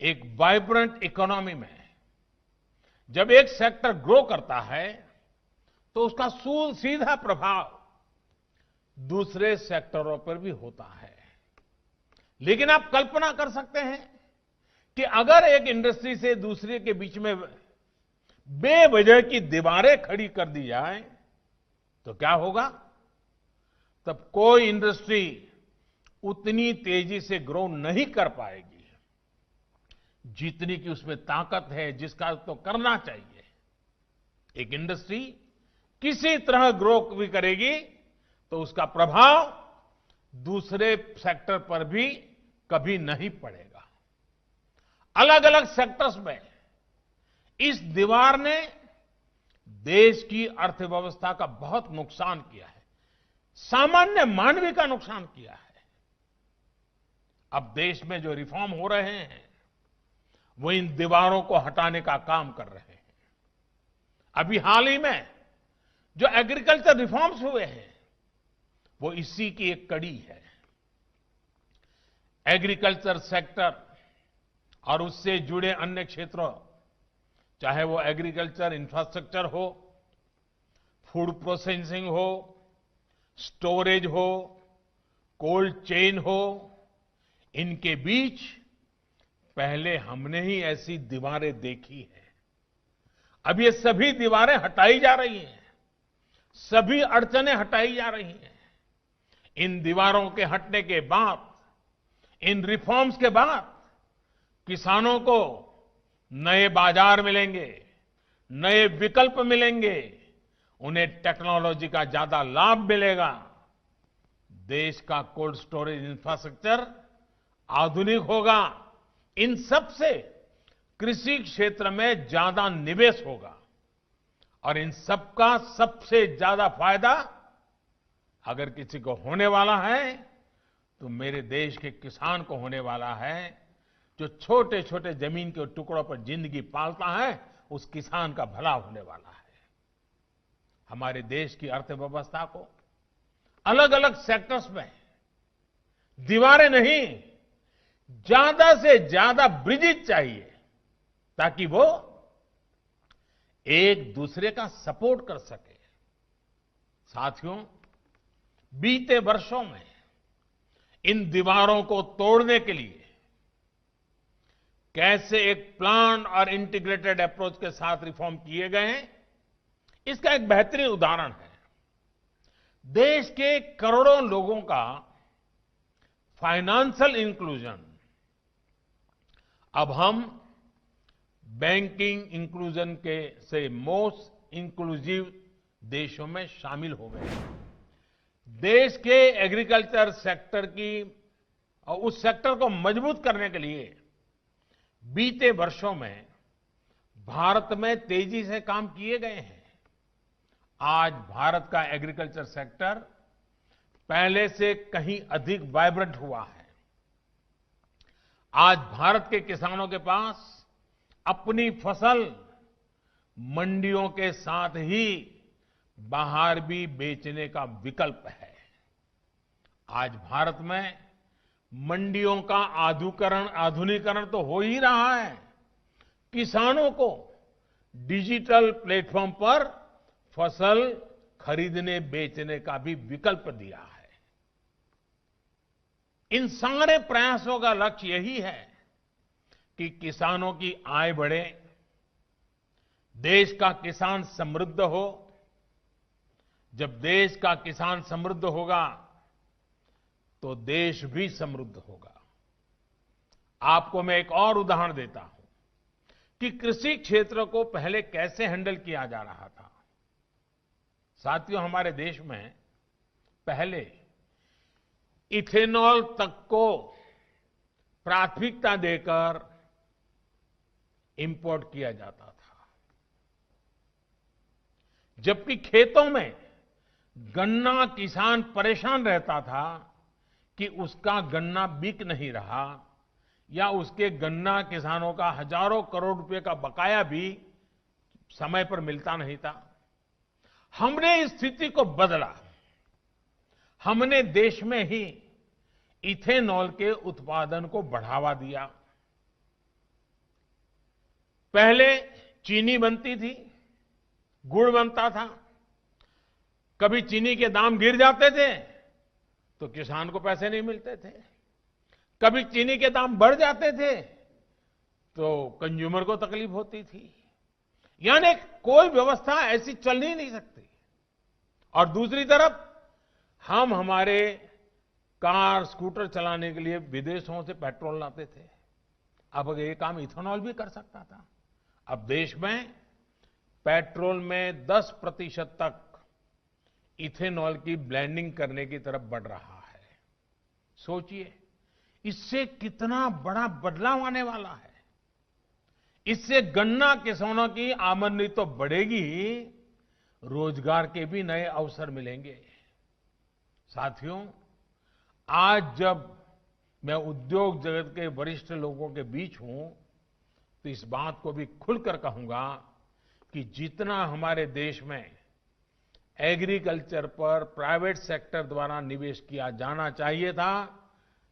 एक vibrant economy में जब एक सेक्टर ग्रो करता है तो उसका सीधा प्रभाव दूसरे सेक्टरों पर भी होता है। लेकिन आप कल्पना कर सकते हैं कि अगर एक इंडस्ट्री से दूसरे के बीच में बेवजह की दीवारें खड़ी कर दी जाए तो क्या होगा? तब कोई इंडस्ट्री उतनी तेजी से ग्रो नहीं कर पाएगी जितनी की उसमें ताकत है, जिसका तो करना चाहिए। एक इंडस्ट्री किसी तरह ग्रो भी करेगी तो उसका प्रभाव दूसरे सेक्टर पर भी कभी नहीं पड़ेगा। अलग अलग सेक्टर्स में इस दीवार ने देश की अर्थव्यवस्था का बहुत नुकसान किया है, सामान्य मानवी का नुकसान किया है। अब देश में जो रिफॉर्म हो रहे हैं वो इन दीवारों को हटाने का काम कर रहे हैं। अभी हाल ही में जो एग्रीकल्चर रिफॉर्म्स हुए हैं वो इसी की एक कड़ी है। एग्रीकल्चर सेक्टर और उससे जुड़े अन्य क्षेत्रों, चाहे वो एग्रीकल्चर इंफ्रास्ट्रक्चर हो, फूड प्रोसेसिंग हो, स्टोरेज हो, कोल्ड चेन हो, इनके बीच पहले हमने ही ऐसी दीवारें देखी हैं। अब ये सभी दीवारें हटाई जा रही हैं, सभी अड़चनें हटाई जा रही हैं। इन दीवारों के हटने के बाद, इन रिफॉर्म्स के बाद किसानों को नए बाजार मिलेंगे, नए विकल्प मिलेंगे, उन्हें टेक्नोलॉजी का ज्यादा लाभ मिलेगा। देश का कोल्ड स्टोरेज इंफ्रास्ट्रक्चर आधुनिक होगा। इन सब से कृषि क्षेत्र में ज्यादा निवेश होगा और इन सबका सबसे ज्यादा फायदा अगर किसी को होने वाला है तो मेरे देश के किसान को होने वाला है। जो छोटे छोटे जमीन के टुकड़ों पर जिंदगी पालता है, उस किसान का भला होने वाला है। हमारे देश की अर्थव्यवस्था को अलग अलग सेक्टर्स में दीवारें नहीं, ज्यादा से ज्यादा ब्रिजेज चाहिए ताकि वो एक दूसरे का सपोर्ट कर सके। साथियों, बीते वर्षों में इन दीवारों को तोड़ने के लिए कैसे एक प्लान और इंटीग्रेटेड अप्रोच के साथ रिफॉर्म किए गए हैं, इसका एक बेहतरीन उदाहरण है। देश के करोड़ों लोगों का फाइनेंशियल इंक्लूजन अब हम बैंकिंग इंक्लूजन के से मोस्ट इंक्लूसिव देशों में शामिल हो गए हैं। देश के एग्रीकल्चर सेक्टर की और उस सेक्टर को मजबूत करने के लिए बीते वर्षों में भारत में तेजी से काम किए गए हैं। आज भारत का एग्रीकल्चर सेक्टर पहले से कहीं अधिक वाइब्रेंट हुआ है। आज भारत के किसानों के पास अपनी फसल मंडियों के साथ ही बाहर भी बेचने का विकल्प है। आज भारत में मंडियों का आधुनिकीकरण तो हो ही रहा है। किसानों को डिजिटल प्लेटफॉर्म पर फसल खरीदने बेचने का भी विकल्प दिया है। इन सारे प्रयासों का लक्ष्य यही है कि किसानों की आय बढ़े, देश का किसान समृद्ध हो। जब देश का किसान समृद्ध होगा तो देश भी समृद्ध होगा। आपको मैं एक और उदाहरण देता हूं कि कृषि क्षेत्र को पहले कैसे हैंडल किया जा रहा था। साथियों, हमारे देश में पहले इथेनॉल तक को प्राथमिकता देकर इंपोर्ट किया जाता था, जबकि खेतों में गन्ना किसान परेशान रहता था कि उसका गन्ना बिक नहीं रहा या उसके गन्ना किसानों का हजारों करोड़ रुपए का बकाया भी समय पर मिलता नहीं था। हमने इस स्थिति को बदला। हमने देश में ही इथेनॉल के उत्पादन को बढ़ावा दिया। पहले चीनी बनती थी, गुड़ बनता था। कभी चीनी के दाम गिर जाते थे तो किसान को पैसे नहीं मिलते थे, कभी चीनी के दाम बढ़ जाते थे तो कंज्यूमर को तकलीफ होती थी। यानी कोई व्यवस्था ऐसी चल ही नहीं सकती। और दूसरी तरफ हम हमारे कार स्कूटर चलाने के लिए विदेशों से पेट्रोल लाते थे। अब अगर ये काम इथेनॉल भी कर सकता था। अब देश में पेट्रोल में 10% तक इथेनॉल की ब्लेंडिंग करने की तरफ बढ़ रहा है। सोचिए इससे कितना बड़ा बदलाव आने वाला है। इससे गन्ना किसानों की आमदनी तो बढ़ेगी, रोजगार के भी नए अवसर मिलेंगे। साथियों, आज जब मैं उद्योग जगत के वरिष्ठ लोगों के बीच हूं तो इस बात को भी खुलकर कहूंगा कि जितना हमारे देश में एग्रीकल्चर पर प्राइवेट सेक्टर द्वारा निवेश किया जाना चाहिए था,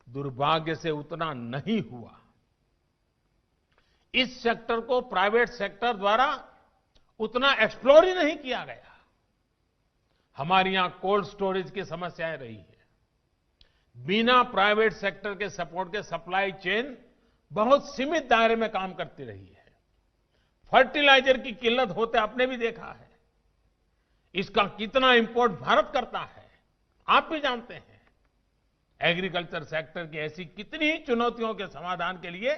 दुर्भाग्य से उतना नहीं हुआ। इस सेक्टर को प्राइवेट सेक्टर द्वारा उतना एक्सप्लोर ही नहीं किया गया। हमारे यहां कोल्ड स्टोरेज की समस्याएं रही है। बिना प्राइवेट सेक्टर के सपोर्ट के सप्लाई चेन बहुत सीमित दायरे में काम करती रही है। फर्टिलाइजर की किल्लत होते आपने भी देखा है। इसका कितना इंपोर्ट भारत करता है आप भी जानते हैं। एग्रीकल्चर सेक्टर की ऐसी कितनी ही चुनौतियों के समाधान के लिए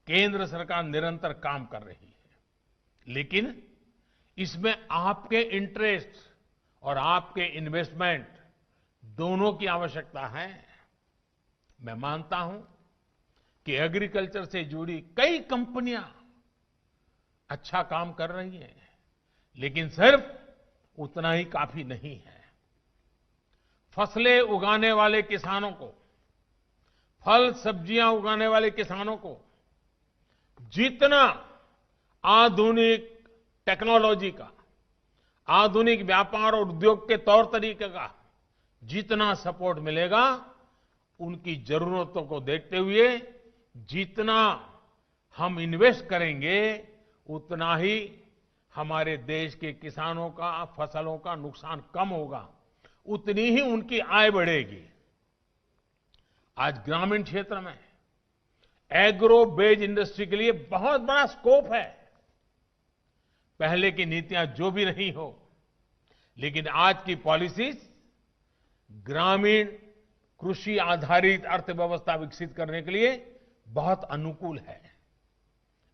केंद्र सरकार निरंतर काम कर रही है। लेकिन इसमें आपके इंटरेस्ट और आपके इन्वेस्टमेंट दोनों की आवश्यकता है। मैं मानता हूं कि एग्रीकल्चर से जुड़ी कई कंपनियां अच्छा काम कर रही हैं, लेकिन सिर्फ उतना ही काफी नहीं है। फसलें उगाने वाले किसानों को, फल सब्जियां उगाने वाले किसानों को जितना आधुनिक टेक्नोलॉजी का, आधुनिक व्यापार और उद्योग के तौर तरीके का जितना सपोर्ट मिलेगा, उनकी जरूरतों को देखते हुए जितना हम इन्वेस्ट करेंगे उतना ही हमारे देश के किसानों का, फसलों का नुकसान कम होगा, उतनी ही उनकी आय बढ़ेगी। आज ग्रामीण क्षेत्र में एग्रो बेस्ड इंडस्ट्री के लिए बहुत बड़ा स्कोप है। पहले की नीतियां जो भी रही हो, लेकिन आज की पॉलिसीज ग्रामीण कृषि आधारित अर्थव्यवस्था विकसित करने के लिए बहुत अनुकूल है।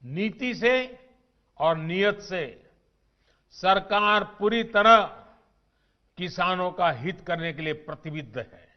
नीति से और नियत से सरकार पूरी तरह किसानों का हित करने के लिए प्रतिबद्ध है।